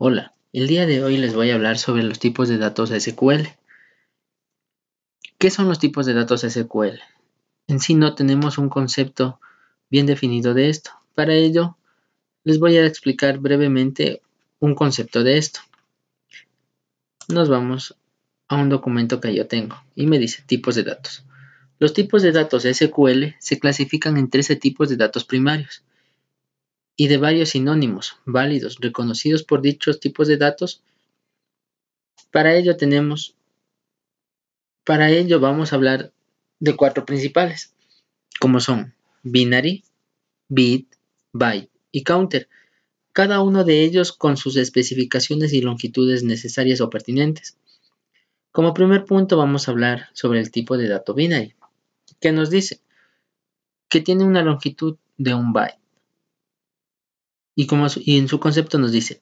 Hola, el día de hoy les voy a hablar sobre los tipos de datos SQL. ¿Qué son los tipos de datos SQL? En sí no tenemos un concepto bien definido de esto. Para ello, les voy a explicar brevemente un concepto de esto. Nos vamos a un documento que yo tengo y me dice tipos de datos. Los tipos de datos SQL se clasifican en 13 tipos de datos primarios y de varios sinónimos válidos reconocidos por dichos tipos de datos. Para ello vamos a hablar de 4 principales, como son binary, bit, byte y counter, cada uno de ellos con sus especificaciones y longitudes necesarias o pertinentes. Como primer punto vamos a hablar sobre el tipo de dato binary, que nos dice que tiene una longitud de un byte. Y en su concepto nos dice,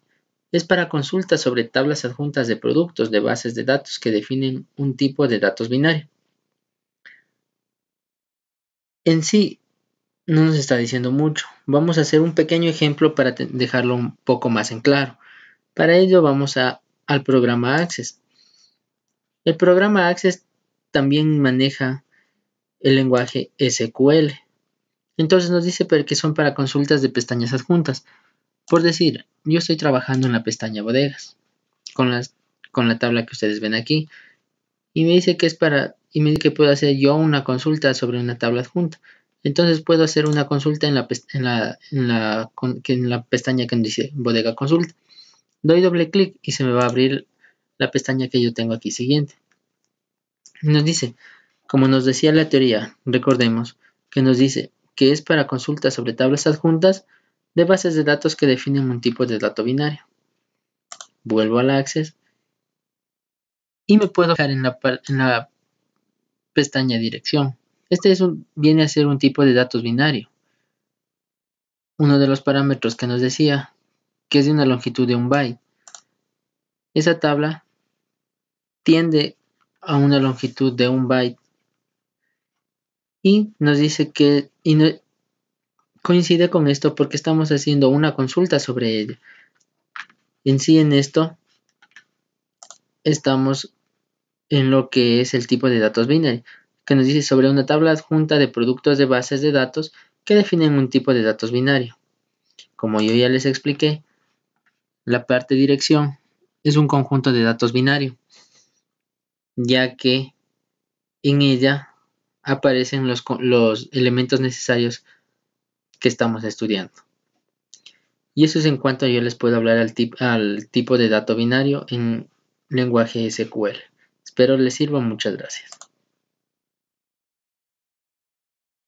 es para consultas sobre tablas adjuntas de productos de bases de datos que definen un tipo de datos binario. En sí, no nos está diciendo mucho. Vamos a hacer un pequeño ejemplo para dejarlo un poco más en claro. Para ello vamos al programa Access. El programa Access también maneja el lenguaje SQL. Entonces nos dice que son para consultas de pestañas adjuntas. Por decir, yo estoy trabajando en la pestaña bodegas con la tabla que ustedes ven aquí y me dice y me dice que puedo hacer yo una consulta sobre una tabla adjunta. Entonces puedo hacer una consulta en la pestaña que dice bodega consulta. Doy doble clic y se me va a abrir la pestaña que yo tengo aquí siguiente. Nos dice, como nos decía la teoría, recordemos que nos dice que es para consultas sobre tablas adjuntas de bases de datos que definen un tipo de dato binario. Vuelvo al Access y me puedo fijar en la pestaña dirección. Este viene a ser un tipo de datos binario. Uno de los parámetros que nos decía que es de una longitud de un byte. Esa tabla tiende a una longitud de un byte y nos dice que coincide con esto porque estamos haciendo una consulta sobre ella. En sí, en esto estamos en lo que es el tipo de datos binary, que nos dice sobre una tabla adjunta de productos de bases de datos que definen un tipo de datos binario. Como yo ya les expliqué, la parte dirección es un conjunto de datos binario, ya que en ella aparecen los elementos necesarios que estamos estudiando. Y eso es en cuanto yo les puedo hablar al tipo de dato binario en lenguaje SQL. Espero les sirva. Muchas gracias.